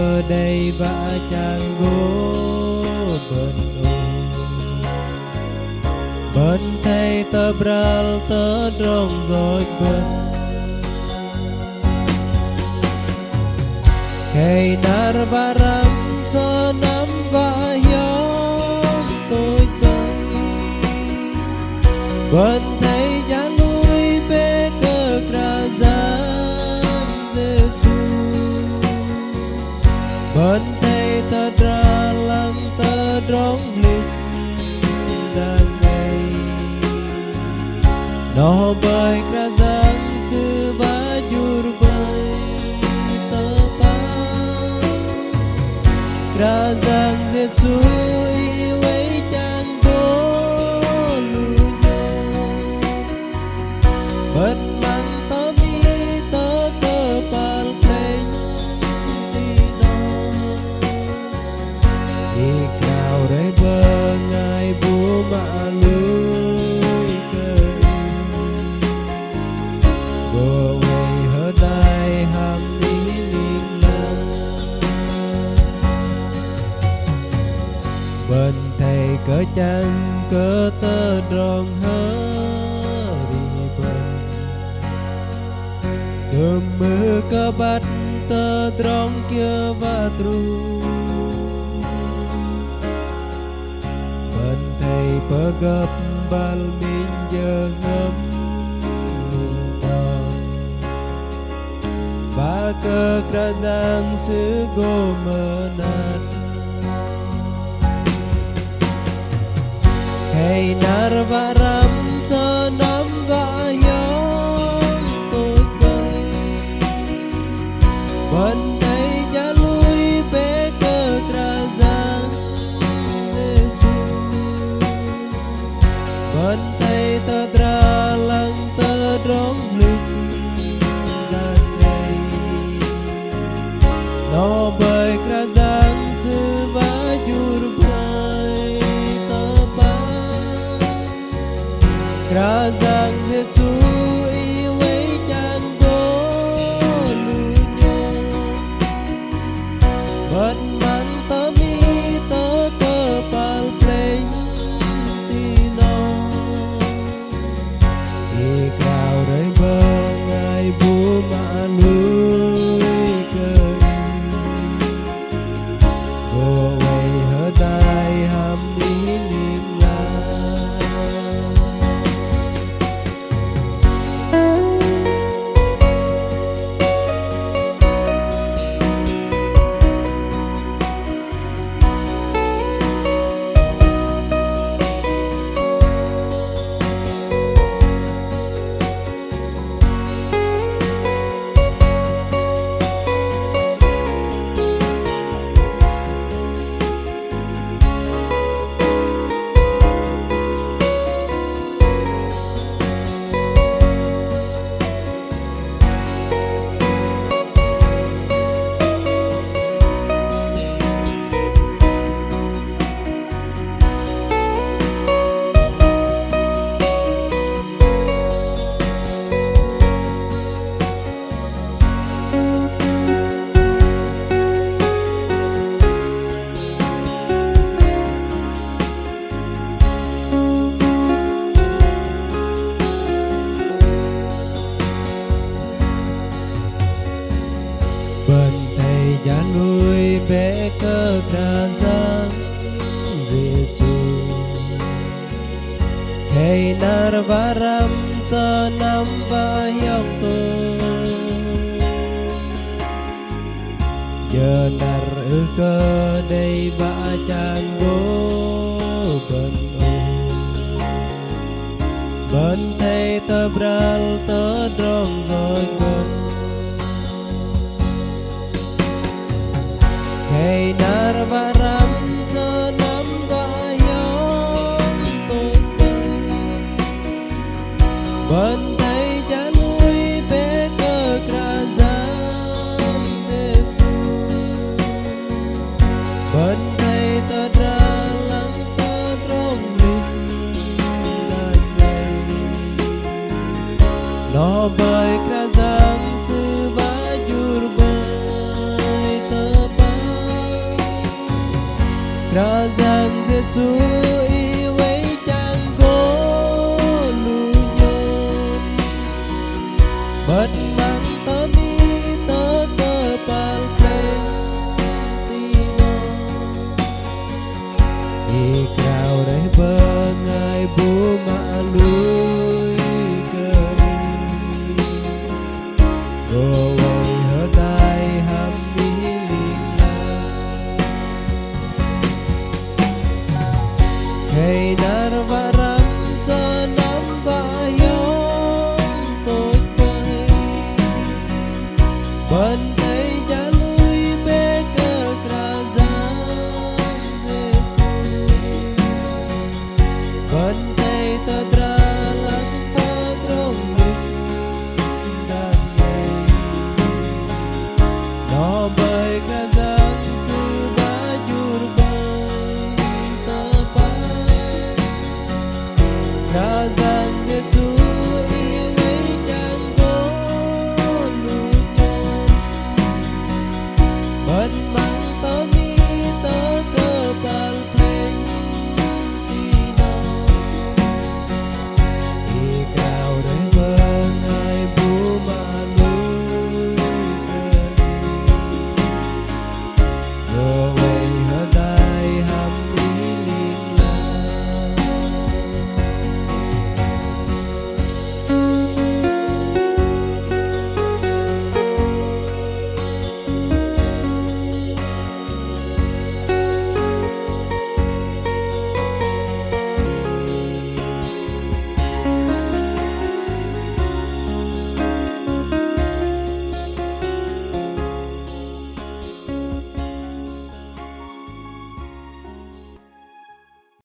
cơ đầy vã chàng gỗ bên ô bên thầy tơ bral tơ rong rồi bên cây nar varam sơ nắm và gió tôi bay bên thầy giá lui bê cơ kerajaan Yesus bên thầy tơ ra lăng tơ rong lịch đang ngày nó bởi kerajaan sư và jur bay kerajaan Yesus iway chang golunyo bên mang tơ mi tơ kepal pleng tino ikrau day bengai bu ma'lui kei go way hedai ham ni ling lang bên thầy cỡ chăng cỡ tơ rong hơ đi bên cơm mưa cơ bắt tơ rong kia và tru bên thầy bơ gấp bal min giờ ngâm min ton ba cơ kerajaan sư go menat cây nar varam sơ nắm và gió tôi bay bên thầy giá lui bê cơ kerajaan Yesus bên thầy tơ ra lăng tơ rong lịch đang ngày nó bởi kerajaan sư và jur bay kerajaan Yesus iway chang golunyo bên mang tơ mi tơ kepal pleng tino ikrau day bengai bu ma'lui kei go way hedai ham ni ling lang bên thầy giá lui bê cơ kerajaan Yesus thầy nar varam sơ nắm và giọng tôi giờ nar cơ đầy vã chang gỗ bên ô bên thầy tơ bral tơ rong rồi bên cây nar varam sơ nắm và gió tôi bay bên thầy giá lui bê cơ kerajaan Yesus bên thầy tơ ra lăng tơ rong lịch đang ngày nó bởi kerajaan sư và jur bay tơ bay Kerajaan Yesus iwe canggo lunyon bật mang tơ mi tơ cơ pal pleng tino ikrao reh bengai bu ma'lui kei gowai hetai ham miling Hãy narvaram sa nam vayong tốt quay bên tay cha lui bê cơ kerajaan Yesus bên tay tơ tra lăng tơ trong lúc đang ngày nó bởi kerajaan sư bajur bởi tơ Kerajaan Yesus